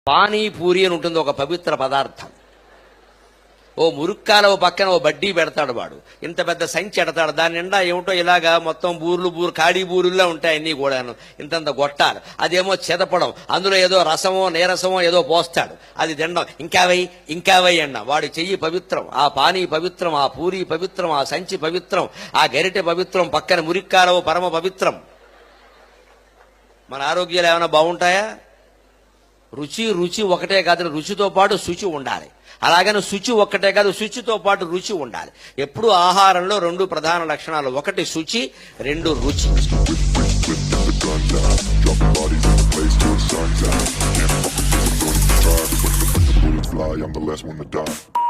పానీపూరి అని ఉంటుంది, ఒక పవిత్ర పదార్థం. ఓ మురుక్కాల పక్కన ఓ బడ్డీ పెడతాడు వాడు, ఇంత పెద్ద సంచి ఎడతాడు, దాని నిండా ఏమిటో ఇలాగా మొత్తం బూర్లు ఖాళీ బూరుల్లో ఉంటాయి అన్నీ కూడాను, ఇంతంత గొట్టాలు. అదేమో చెదపడం, అందులో ఏదో రసమో నీరసమో ఏదో పోస్తాడు, అది తినడం. ఇంకా వై అన్న. వాడి చెయ్యి పవిత్రం, ఆ పానీ పవిత్రం, ఆ పూరి పవిత్రం, ఆ సంచి పవిత్రం, ఆ గరిటె పవిత్రం, పక్కన మురిక్కాలవ పరమ పవిత్రం. మన ఆరోగ్యాలు ఏమైనా బాగుంటాయా? రుచి ఒకటే కాదు, రుచితో పాటు శుచి ఉండాలి. అలాగని శుచి ఒక్కటే కాదు, శుచితో పాటు రుచి ఉండాలి. ఎప్పుడు ఆహారంలో రెండు ప్రధాన లక్షణాలు, ఒకటి శుచి, రెండు రుచి. I'm the last one to die.